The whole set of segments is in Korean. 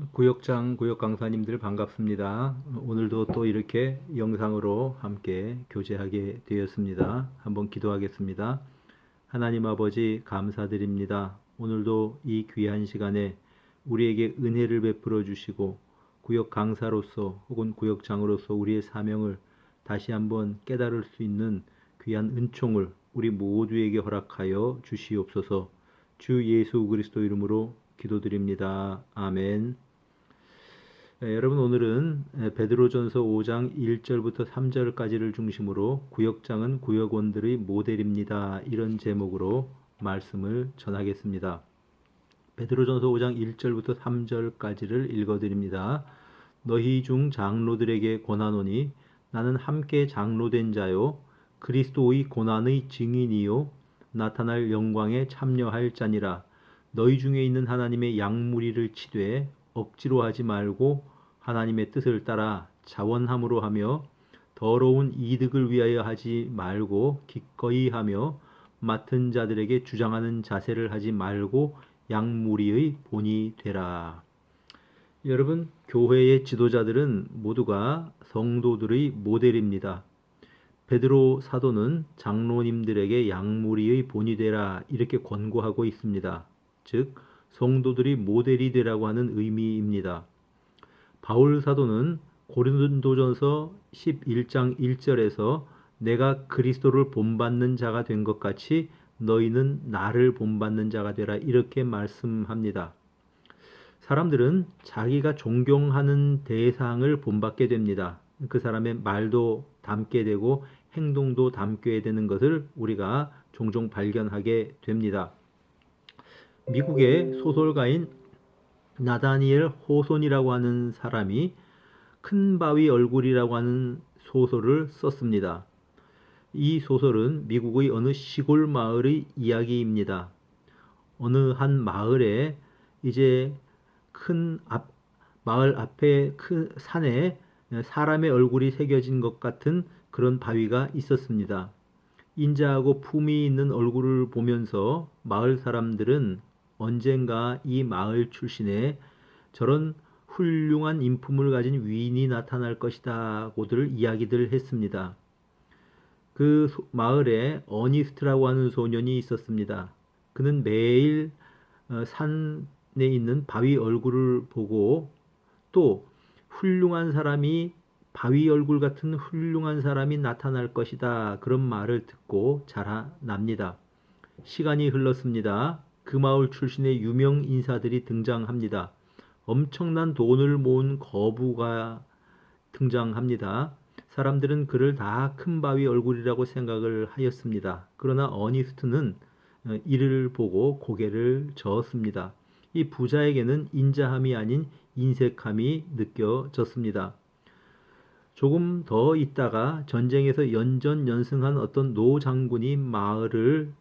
구역장 구역 강사님들 반갑습니다. 오늘도 또 이렇게 영상으로 함께 교제하게 되었습니다. 한번 기도하겠습니다. 하나님 아버지 감사드립니다. 오늘도 이 귀한 시간에 우리에게 은혜를 베풀어 주시고 구역 강사로서 혹은 구역장으로서 우리의 사명을 다시 한번 깨달을 수 있는 귀한 은총을 우리 모두에게 허락하여 주시옵소서. 주 예수 그리스도 이름으로 기도드립니다. 아멘. 여러분 오늘은 베드로전서 5장 1절부터 3절까지를 중심으로 구역장은 구역원들의 모델입니다. 이런 제목으로 말씀을 전하겠습니다. 베드로전서 5장 1절부터 3절까지를 읽어드립니다. 너희 중 장로들에게 권하노니 나는 함께 장로된 자요 그리스도의 고난의 증인이요 나타날 영광에 참여할 자니라. 너희 중에 있는 하나님의 양무리를 치되 억지로 하지 말고 하나님의 뜻을 따라 자원함으로 하며 더러운 이득을 위하여 하지 말고 기꺼이 하며 맡은 자들에게 주장하는 자세를 하지 말고 양무리의 본이 되라. 여러분, 교회의 지도자들은 모두가 성도들의 모델입니다. 베드로 사도는 장로님들에게 양무리의 본이 되라 이렇게 권고하고 있습니다. 즉 성도들이 모델이 되라고 하는 의미입니다. 바울 사도는 고린도전서 11장 1절에서 내가 그리스도를 본받는 자가 된 것 같이 너희는 나를 본받는 자가 되라 이렇게 말씀합니다. 사람들은 자기가 존경하는 대상을 본받게 됩니다. 그 사람의 말도 담게 되고 행동도 담게 되는 것을 우리가 종종 발견하게 됩니다. 미국의 소설가인 나다니엘 호손이라고 하는 사람이 큰 바위 얼굴이라고 하는 소설을 썼습니다. 이 소설은 미국의 어느 시골 마을의 이야기입니다. 어느 한 마을에 이제 마을 앞에 큰 산에 사람의 얼굴이 새겨진 것 같은 그런 바위가 있었습니다. 인자하고 품위 있는 얼굴을 보면서 마을 사람들은 언젠가 이 마을 출신의 저런 훌륭한 인품을 가진 위인이 나타날 것이다고들 이야기들 했습니다. 그 마을에 어니스트라고 하는 소년이 있었습니다. 그는 매일 산에 있는 바위 얼굴을 보고 또 훌륭한 사람이 바위 얼굴 같은 훌륭한 사람이 나타날 것이다. 그런 말을 듣고 자라납니다. 시간이 흘렀습니다. 그 마을 출신의 유명 인사들이 등장합니다. 엄청난 돈을 모은 거부가 등장합니다. 사람들은 그를 다 큰 바위 얼굴이라고 생각을 하였습니다. 그러나 어니스트는 이를 보고 고개를 저었습니다. 이 부자에게는 인자함이 아닌 인색함이 느껴졌습니다. 조금 더 있다가 전쟁에서 연전연승한 어떤 노 장군이 마을을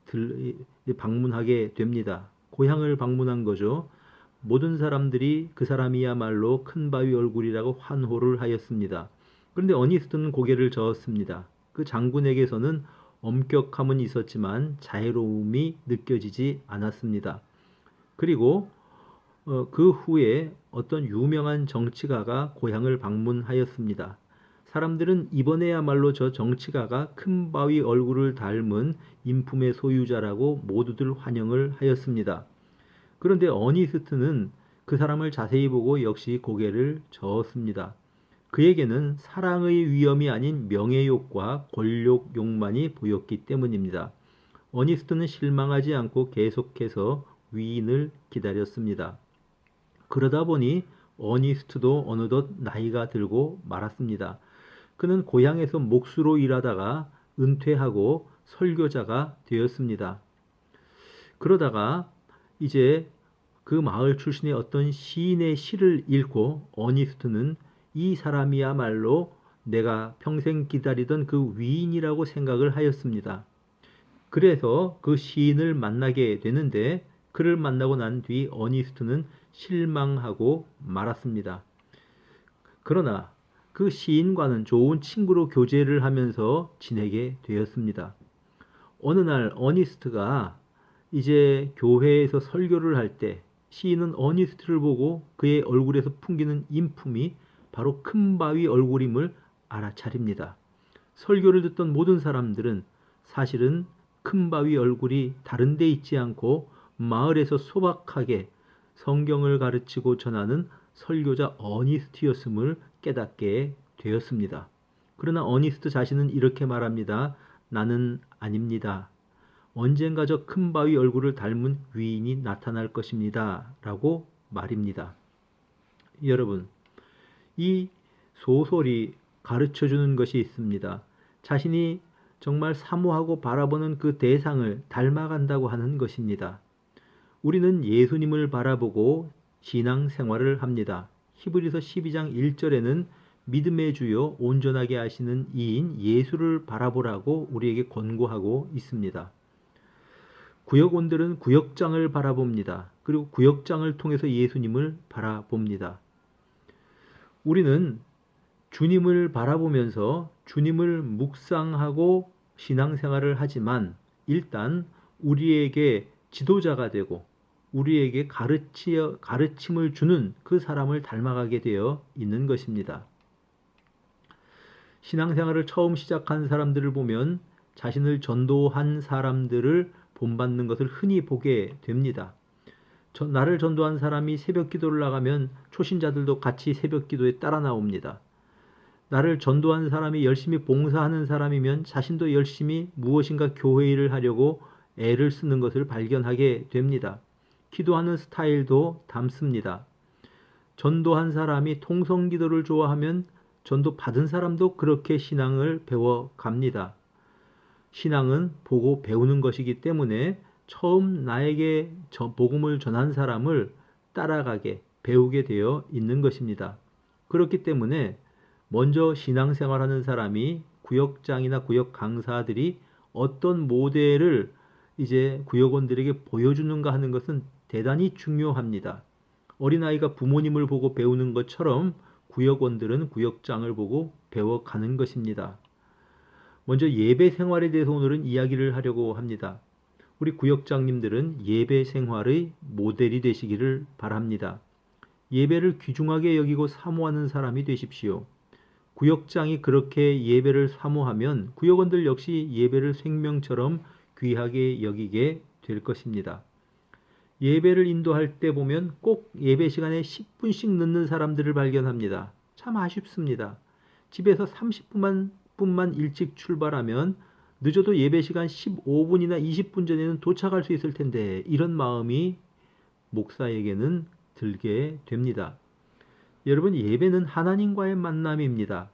방문하게 됩니다. 고향을 방문한 거죠. 모든 사람들이 그 사람이야말로 큰 바위 얼굴이라고 환호를 하였습니다. 그런데 어니스트는 고개를 저었습니다. 그 장군에게서는 엄격함은 있었지만 자애로움이 느껴지지 않았습니다. 그리고 그 후에 어떤 유명한 정치가가 고향을 방문하였습니다. 사람들은 이번에야말로 저 정치가가 큰 바위 얼굴을 닮은 인품의 소유자라고 모두들 환영을 하였습니다. 그런데 어니스트는 그 사람을 자세히 보고 역시 고개를 저었습니다. 그에게는 사랑의 위엄이 아닌 명예욕과 권력욕만이 보였기 때문입니다. 어니스트는 실망하지 않고 계속해서 위인을 기다렸습니다. 그러다 보니 어니스트도 어느덧 나이가 들고 말았습니다. 그는 고향에서 목수로 일하다가 은퇴하고 설교자가 되었습니다. 그러다가 이제 그 마을 출신의 어떤 시인의 시를 읽고 어니스트는 이 사람이야말로 내가 평생 기다리던 그 위인이라고 생각을 하였습니다. 그래서 그 시인을 만나게 되는데 그를 만나고 난 뒤 어니스트는 실망하고 말았습니다. 그러나 그 시인과는 좋은 친구로 교제를 하면서 지내게 되었습니다. 어느 날 어니스트가 이제 교회에서 설교를 할 때 시인은 어니스트를 보고 그의 얼굴에서 풍기는 인품이 바로 큰 바위 얼굴임을 알아차립니다. 설교를 듣던 모든 사람들은 사실은 큰 바위 얼굴이 다른 데 있지 않고 마을에서 소박하게 성경을 가르치고 전하는 설교자 어니스트였음을 깨닫게 되었습니다. 그러나 어니스트 자신은 이렇게 말합니다. 나는 아닙니다. 언젠가 저 큰 바위 얼굴을 닮은 위인이 나타날 것입니다. 라고 말입니다. 여러분, 이 소설이 가르쳐주는 것이 있습니다. 자신이 정말 사모하고 바라보는 그 대상을 닮아간다고 하는 것입니다. 우리는 예수님을 바라보고 신앙생활을 합니다. 히브리서 12장 1절에는 믿음의 주요 온전하게 하시는 이인 예수를 바라보라고 우리에게 권고하고 있습니다. 구역원들은 구역장을 바라봅니다. 그리고 구역장을 통해서 예수님을 바라봅니다. 우리는 주님을 바라보면서 주님을 묵상하고 신앙생활을 하지만 일단 우리에게 지도자가 되고 우리에게 가르침을 주는 그 사람을 닮아가게 되어 있는 것입니다. 신앙생활을 처음 시작한 사람들을 보면 자신을 전도한 사람들을 본받는 것을 흔히 보게 됩니다. 나를 전도한 사람이 새벽 기도를 나가면 초신자들도 같이 새벽 기도에 따라 나옵니다. 나를 전도한 사람이 열심히 봉사하는 사람이면 자신도 열심히 무엇인가 교회 일을 하려고 애를 쓰는 것을 발견하게 됩니다. 기도하는 스타일도 닮습니다. 전도한 사람이 통성기도를 좋아하면 전도 받은 사람도 그렇게 신앙을 배워갑니다. 신앙은 보고 배우는 것이기 때문에 처음 나에게 복음을 전한 사람을 따라가게 배우게 되어 있는 것입니다. 그렇기 때문에 먼저 신앙생활하는 사람이 구역장이나 구역 강사들이 어떤 모델을 이제 구역원들에게 보여주는가 하는 것은 대단히 중요합니다. 어린아이가 부모님을 보고 배우는 것처럼 구역원들은 구역장을 보고 배워가는 것입니다. 먼저 예배 생활에 대해서 오늘은 이야기를 하려고 합니다. 우리 구역장님들은 예배 생활의 모델이 되시기를 바랍니다. 예배를 귀중하게 여기고 사모하는 사람이 되십시오. 구역장이 그렇게 예배를 사모하면 구역원들 역시 예배를 생명처럼 귀하게 여기게 될 것입니다. 예배를 인도할 때 보면 꼭 예배 시간에 10분씩 늦는 사람들을 발견합니다. 참 아쉽습니다. 집에서 30분만 일찍 출발하면 늦어도 예배 시간 15분이나 20분 전에는 도착할 수 있을 텐데 이런 마음이 목사에게는 들게 됩니다. 여러분, 예배는 하나님과의 만남입니다.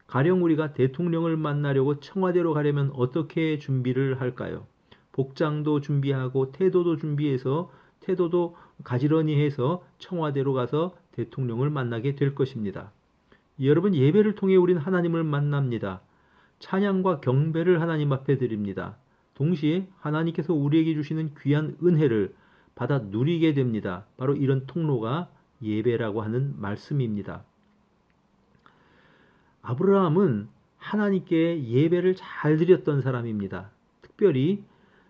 가령 우리가 대통령을 만나려고 청와대로 가려면 어떻게 준비를 할까요? 복장도 준비하고 태도도 준비해서 태도도 가지런히 해서 청와대로 가서 대통령을 만나게 될 것입니다. 여러분, 예배를 통해 우리는 하나님을 만납니다. 찬양과 경배를 하나님 앞에 드립니다. 동시에 하나님께서 우리에게 주시는 귀한 은혜를 받아 누리게 됩니다. 바로 이런 통로가 예배라고 하는 말씀입니다. 아브라함은 하나님께 예배를 잘 드렸던 사람입니다. 특별히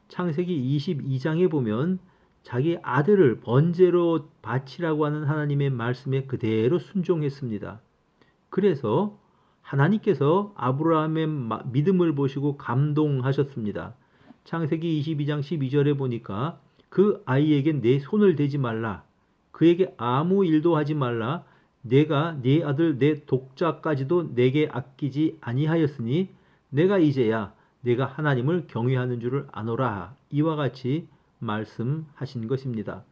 창세기 22장에 보면 자기 아들을 번제로 바치라고 하는 하나님의 말씀에 그대로 순종했습니다. 그래서 하나님께서 아브라함의 믿음을 보시고 감동하셨습니다. 창세기 22장 12절에 보니까 그 아이에게 내 손을 대지 말라. 그에게 아무 일도 하지 말라. 내가 네 아들 내 독자까지도 내게 아끼지 아니하였으니 내가 이제야 내가 하나님을 경외하는 줄을 아노라. 이와 같이 말씀하신 것입니다.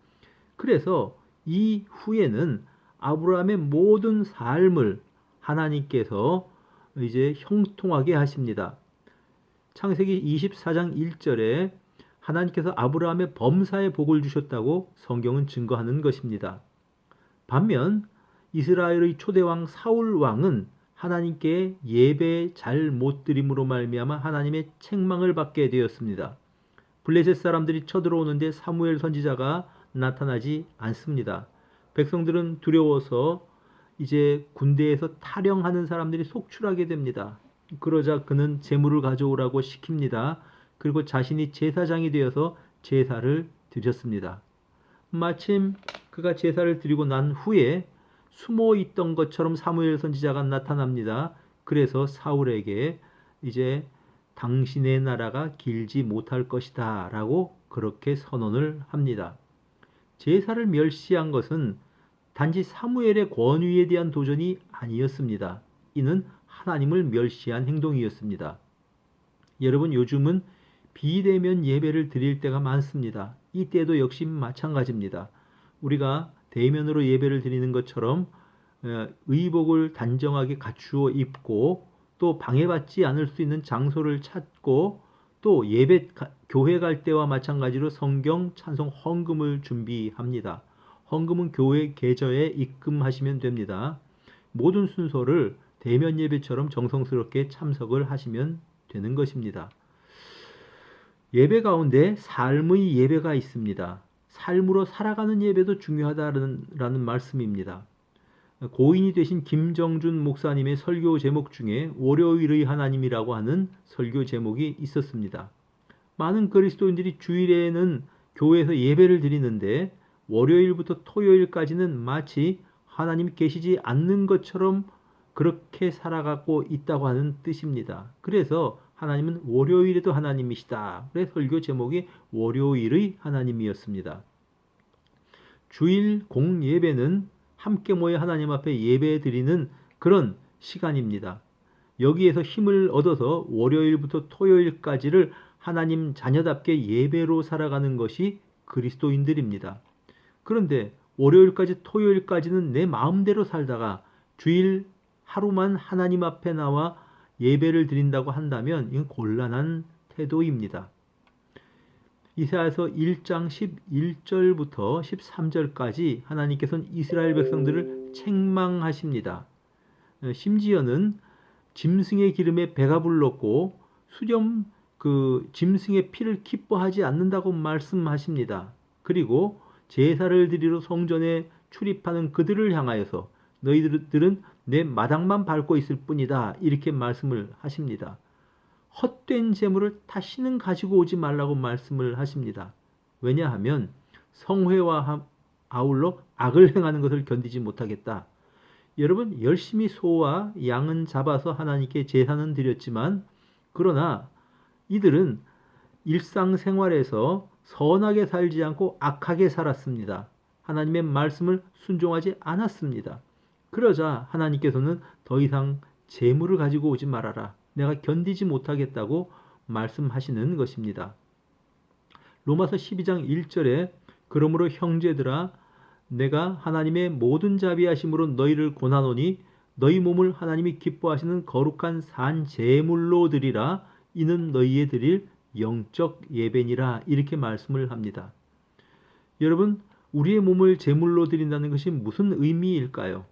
그래서 이 후에는 아브라함의 모든 삶을 하나님께서 이제 형통하게 하십니다. 창세기 24장 1절에 하나님께서 아브라함의 범사에 복을 주셨다고 성경은 증거하는 것입니다. 반면 이스라엘의 초대왕 사울 왕은 하나님께 예배 잘 못 드림으로 말미암아 하나님의 책망을 받게 되었습니다. 블레셋 사람들이 쳐들어오는데 사무엘 선지자가 나타나지 않습니다. 백성들은 두려워서 이제 군대에서 탈영하는 사람들이 속출하게 됩니다. 그러자 그는 제물을 가져오라고 시킵니다. 그리고 자신이 제사장이 되어서 제사를 드렸습니다. 마침 그가 제사를 드리고 난 후에 숨어 있던 것처럼 사무엘 선지자가 나타납니다. 그래서 사울에게 이제 당신의 나라가 길지 못할 것이다 라고 그렇게 선언을 합니다. 제사를 멸시한 것은 단지 사무엘의 권위에 대한 도전이 아니었습니다. 이는 하나님을 멸시한 행동이었습니다. 여러분, 요즘은 비대면 예배를 드릴 때가 많습니다. 이때도 역시 마찬가지입니다. 우리가 대면으로 예배를 드리는 것처럼 의복을 단정하게 갖추어 입고 또 방해받지 않을 수 있는 장소를 찾고 또 교회 갈 때와 마찬가지로 성경, 찬송, 헌금을 준비합니다. 헌금은 교회 계좌에 입금하시면 됩니다. 모든 순서를 대면 예배처럼 정성스럽게 참석을 하시면 되는 것입니다. 예배 가운데 삶의 예배가 있습니다. 삶으로 살아가는 예배도 중요하다는 말씀입니다. 고인이 되신 김정준 목사님의 설교 제목 중에 월요일의 하나님이라고 하는 설교 제목이 있었습니다. 많은 그리스도인들이 주일에는 교회에서 예배를 드리는데 월요일부터 토요일까지는 마치 하나님이 계시지 않는 것처럼 그렇게 살아가고 있다고 하는 뜻입니다. 그래서 하나님은 월요일에도 하나님이시다. 그래서 설교 제목이 월요일의 하나님이었습니다. 주일 공예배는 함께 모여 하나님 앞에 예배 드리는 그런 시간입니다. 여기에서 힘을 얻어서 월요일부터 토요일까지를 하나님 자녀답게 예배로 살아가는 것이 그리스도인들입니다. 그런데 월요일까지 토요일까지는 내 마음대로 살다가 주일 하루만 하나님 앞에 나와 예배를 드린다고 한다면 이건 곤란한 태도입니다. 이사야서 1장 11절부터 13절까지 하나님께서는 이스라엘 백성들을 책망하십니다. 심지어는 짐승의 기름에 배가 불렀고 수렴 짐승의 피를 기뻐하지 않는다고 말씀하십니다. 그리고 제사를 드리러 성전에 출입하는 그들을 향하여서 너희들은 내 마당만 밟고 있을 뿐이다 이렇게 말씀을 하십니다. 헛된 재물을 다시는 가지고 오지 말라고 말씀을 하십니다. 왜냐하면 성회와 아울러 악을 행하는 것을 견디지 못하겠다. 여러분, 열심히 소와 양은 잡아서 하나님께 제사는 드렸지만 그러나 이들은 일상생활에서 선하게 살지 않고 악하게 살았습니다. 하나님의 말씀을 순종하지 않았습니다. 그러자 하나님께서는 더 이상 재물을 가지고 오지 말아라. 내가 견디지 못하겠다고 말씀하시는 것입니다. 로마서 12장 1절에 그러므로 형제들아 내가 하나님의 모든 자비하심으로 너희를 고난하노니 너희 몸을 하나님이 기뻐하시는 거룩한 산 제물로 드리라 이는 너희의 드릴 영적 예배니라 이렇게 말씀을 합니다. 여러분, 우리의 몸을 제물로 드린다는 것이 무슨 의미일까요?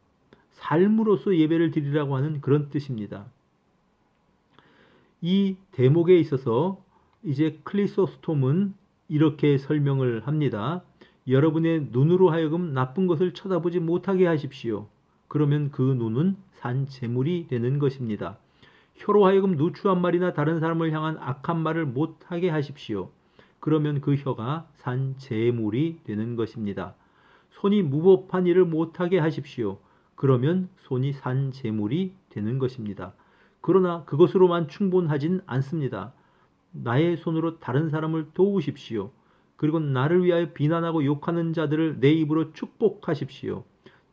삶으로서 예배를 드리라고 하는 그런 뜻입니다. 이 대목에 있어서 이제 크리소스톰은 이렇게 설명을 합니다. 여러분의 눈으로 하여금 나쁜 것을 쳐다보지 못하게 하십시오. 그러면 그 눈은 산 제물이 되는 것입니다. 혀로 하여금 누추한 말이나 다른 사람을 향한 악한 말을 못하게 하십시오. 그러면 그 혀가 산 제물이 되는 것입니다. 손이 무법한 일을 못하게 하십시오. 그러면 손이 산 제물이 되는 것입니다. 그러나 그것으로만 충분하진 않습니다. 나의 손으로 다른 사람을 도우십시오. 그리고 나를 위하여 비난하고 욕하는 자들을 내 입으로 축복하십시오.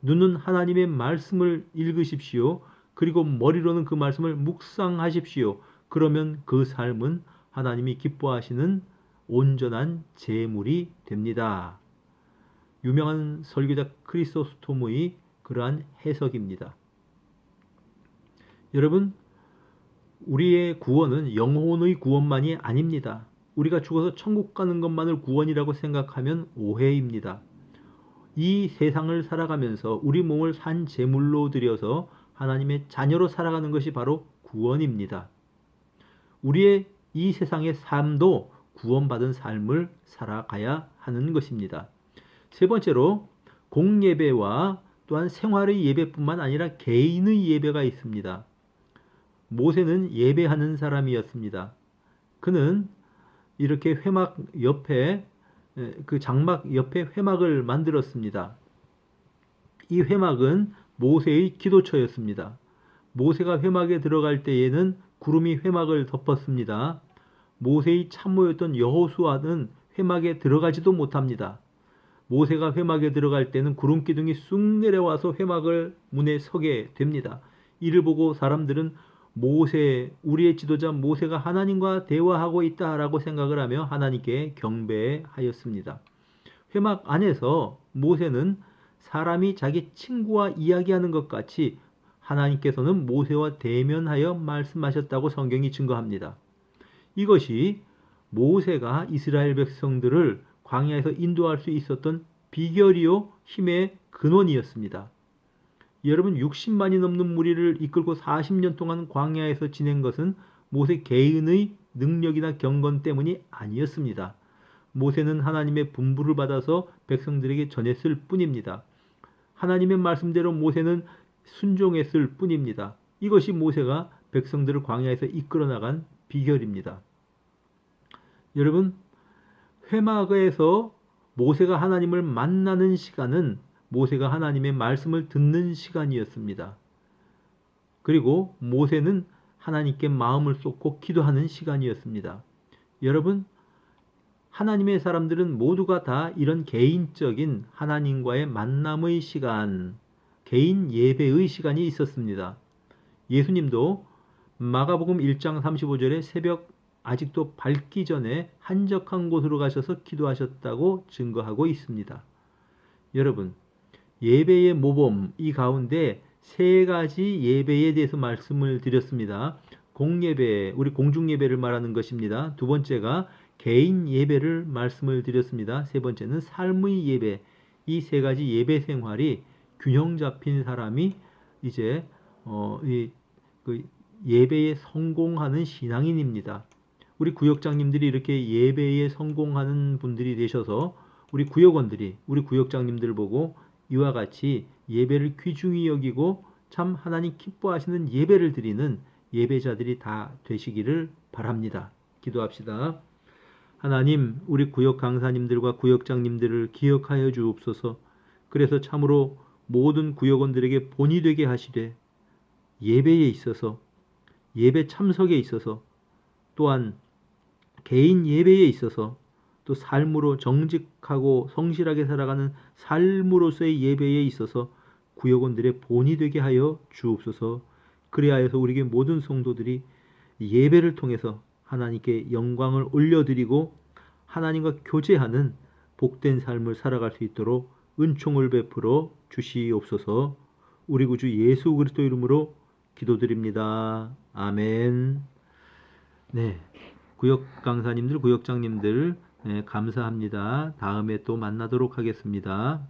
눈은 하나님의 말씀을 읽으십시오. 그리고 머리로는 그 말씀을 묵상하십시오. 그러면 그 삶은 하나님이 기뻐하시는 온전한 제물이 됩니다. 유명한 설교자 크리소스톰의 그러한 해석입니다. 여러분, 우리의 구원은 영혼의 구원만이 아닙니다. 우리가 죽어서 천국 가는 것만을 구원이라고 생각하면 오해입니다. 이 세상을 살아가면서 우리 몸을 산 제물로 드려서 하나님의 자녀로 살아가는 것이 바로 구원입니다. 우리의 이 세상의 삶도 구원받은 삶을 살아가야 하는 것입니다. 세 번째로 공예배와 또한 생활의 예배뿐만 아니라 개인의 예배가 있습니다. 모세는 예배하는 사람이었습니다. 그는 이렇게 회막 옆에 그 장막 옆에 회막을 만들었습니다. 이 회막은 모세의 기도처였습니다. 모세가 회막에 들어갈 때에는 구름이 회막을 덮었습니다. 모세의 참모였던 여호수아는 회막에 들어가지도 못합니다. 모세가 회막에 들어갈 때는 구름 기둥이 쑥 내려와서 회막을 문에 서게 됩니다. 이를 보고 사람들은 모세, 우리의 지도자 모세가 하나님과 대화하고 있다라고 생각을 하며 하나님께 경배하였습니다. 회막 안에서 모세는 사람이 자기 친구와 이야기하는 것 같이 하나님께서는 모세와 대면하여 말씀하셨다고 성경이 증거합니다. 이것이 모세가 이스라엘 백성들을 광야에서 인도할 수 있었던 비결이요 힘의 근원이었습니다. 여러분 60만이 넘는 무리를 이끌고 40년 동안 광야에서 지낸 것은 모세 개인의 능력이나 경건 때문이 아니었습니다. 모세는 하나님의 분부를 받아서 백성들에게 전했을 뿐입니다. 하나님의 말씀대로 모세는 순종했을 뿐입니다. 이것이 모세가 백성들을 광야에서 이끌어 나간 비결입니다. 여러분, 회막에서 모세가 하나님을 만나는 시간은 모세가 하나님의 말씀을 듣는 시간이었습니다. 그리고 모세는 하나님께 마음을 쏟고 기도하는 시간이었습니다. 여러분, 하나님의 사람들은 모두가 다 이런 개인적인 하나님과의 만남의 시간, 개인 예배의 시간이 있었습니다. 예수님도 마가복음 1장 35절에 새벽 아직도 밝기 전에 한적한 곳으로 가셔서 기도하셨다고 증거하고 있습니다. 여러분, 예배의 모범 이 가운데 세 가지 예배에 대해서 말씀을 드렸습니다. 공예배, 우리 공중예배를 말하는 것입니다. 두 번째가 개인 예배를 말씀을 드렸습니다. 세 번째는 삶의 예배. 이 세 가지 예배 생활이 균형 잡힌 사람이 이제 그 예배에 성공하는 신앙인입니다. 우리 구역장님들이 이렇게 예배에 성공하는 분들이 되셔서 우리 구역원들이 우리 구역장님들 보고 이와 같이 예배를 귀중히 여기고 참 하나님 기뻐하시는 예배를 드리는 예배자들이 다 되시기를 바랍니다. 기도합시다. 하나님, 우리 구역 강사님들과 구역장님들을 기억하여 주옵소서. 그래서 참으로 모든 구역원들에게 본이 되게 하시되 예배에 있어서 예배 참석에 있어서 또한 개인 예배에 있어서 또 삶으로 정직하고 성실하게 살아가는 삶으로서의 예배에 있어서 구역원들의 본이 되게 하여 주옵소서. 그리하여서 우리에게 모든 성도들이 예배를 통해서 하나님께 영광을 올려드리고 하나님과 교제하는 복된 삶을 살아갈 수 있도록 은총을 베풀어 주시옵소서. 우리 구주 예수 그리스도 이름으로 기도드립니다. 아멘. 네, 구역 강사님들, 구역장님들 감사합니다. 다음에 또 만나도록 하겠습니다.